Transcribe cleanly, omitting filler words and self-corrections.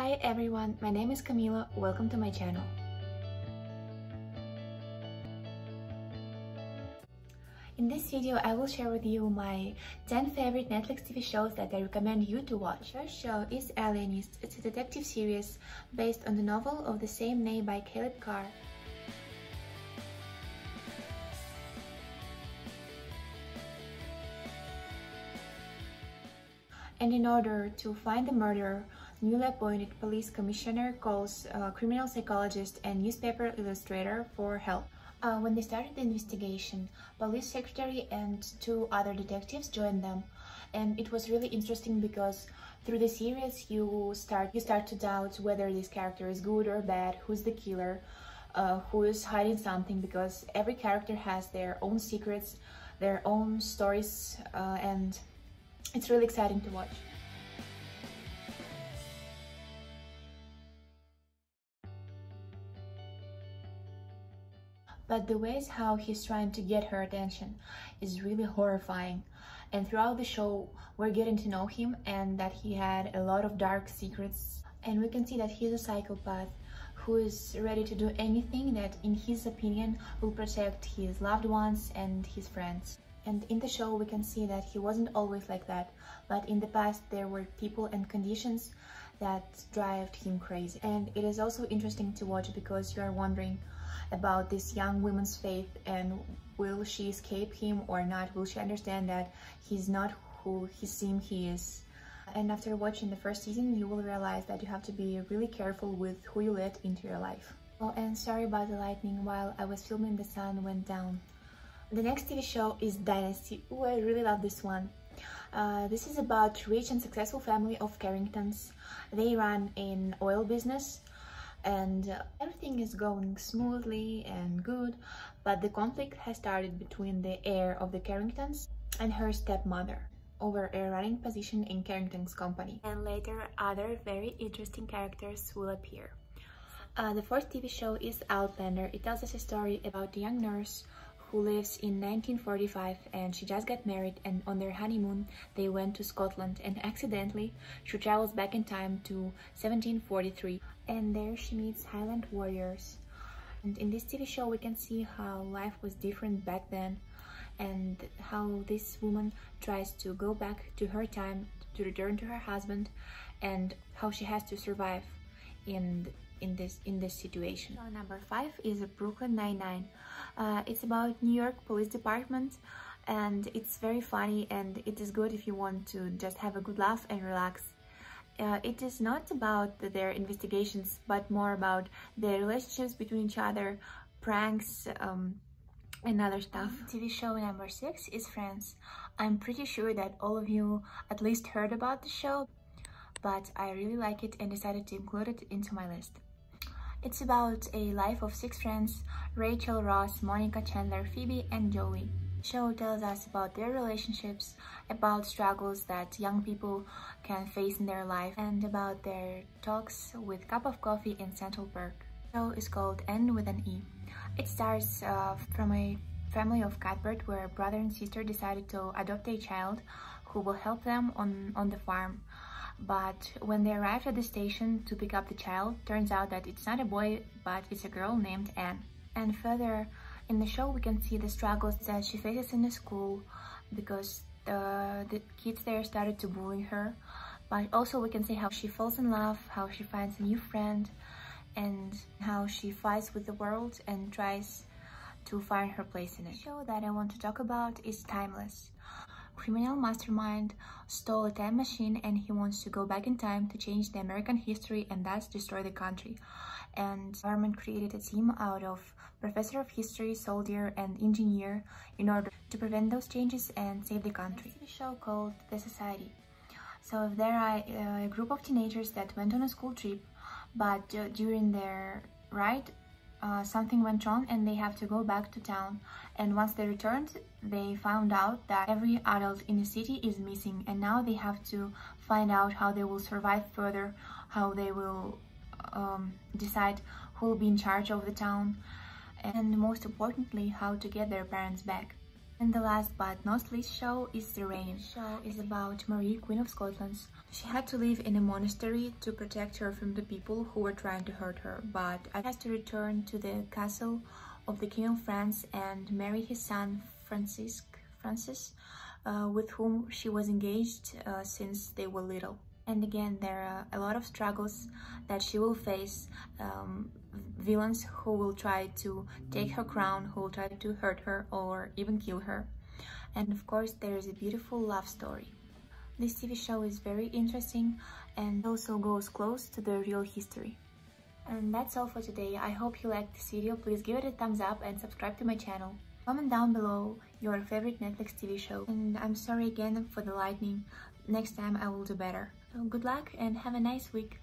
Hi everyone, my name is Camila, welcome to my channel. In this video, I will share with you my 10 favorite Netflix TV shows that I recommend you to watch. The first show is Alienist. It's a detective series based on the novel of the same name by Caleb Carr. And in order to find the murderer, newly appointed police commissioner calls a criminal psychologist and newspaper illustrator for help. When they started the investigation, police secretary and 2 other detectives joined them, and it was really interesting because through the series you start to doubt whether this character is good or bad, who's the killer, who is hiding something, because every character has their own secrets, their own stories, and it's really exciting to watch. But the ways how he's trying to get her attention is really horrifying. And throughout the show, we're getting to know him and that he had a lot of dark secrets. And we can see that he's a psychopath who is ready to do anything that, in his opinion, will protect his loved ones and his friends. And in the show, we can see that he wasn't always like that, but in the past there were people and conditions that drove him crazy. And it is also interesting to watch because you are wondering about this young woman's faith, and will she escape him or not? Will she understand that he's not who he seems he is? And after watching the first season, you will realize that you have to be really careful with who you let into your life. Oh, and sorry about the lightning. While I was filming, the sun went down. The next TV show is Dynasty. Oh, I really love this one. This is about rich and successful family of Carringtons. They run an oil business, and everything is going smoothly and good, but the conflict has started between the heir of the Carringtons and her stepmother over a running position in Carrington's company. And later, other very interesting characters will appear. The fourth TV show is Outlander. It tells us a story about a young nurse who lives in 1945, and she just got married, and on their honeymoon they went to Scotland, and accidentally she travels back in time to 1743, and there she meets Highland warriors. And in this TV show we can see how life was different back then, and how this woman tries to go back to her time to return to her husband, and how she has to survive in this situation. So number 5 is Brooklyn Nine-Nine. It's about New York Police Department, and it's very funny, and it is good if you want to just have a good laugh and relax. It is not about their investigations, but more about their relationships between each other, pranks, and other stuff. TV show number 6 is Friends. I'm pretty sure that all of you at least heard about the show, but I really like it and decided to include it into my list. It's about a life of 6 friends: Rachel, Ross, Monica, Chandler, Phoebe, and Joey. The show tells us about their relationships, about struggles that young people can face in their life, and about their talks with Cup of Coffee in Central Park. The show is called End with an E. It starts from a family of Cuthbert, where brother and sister decided to adopt a child who will help them on the farm. But when they arrived at the station to pick up the child, turns out that it's not a boy, but it's a girl named Anne. And further in the show we can see the struggles that she faces in the school, because the kids there started to bully her. But also we can see how she falls in love, how she finds a new friend, and how she fights with the world and tries to find her place in it. The show that I want to talk about is Timeless. Criminal mastermind stole a time machine, and he wants to go back in time to change the American history and thus destroy the country. And the government created a team out of professor of history, soldier, and engineer in order to prevent those changes and save the country. It's a show called The Society. So there are a group of teenagers that went on a school trip, but during their ride something went wrong and they have to go back to town. And once they returned, they found out that every adult in the city is missing, and now they have to find out how they will survive further, how they will decide who will be in charge of the town, and most importantly, how to get their parents back. And the last but not least show is The Rain. The show is about Marie, Queen of Scotland. She had to live in a monastery to protect her from the people who were trying to hurt her, but she has to return to the castle of the King of France and marry his son Francis, with whom she was engaged since they were little. And again, there are a lot of struggles that she will face, villains who will try to take her crown, who will try to hurt her or even kill her. And of course, there is a beautiful love story. This TV show is very interesting and also goes close to the real history. And that's all for today. I hope you liked this video. Please give it a thumbs up and subscribe to my channel. Comment down below your favorite Netflix TV show. And I'm sorry again for the lightning. Next time I will do better. So good luck and have a nice week.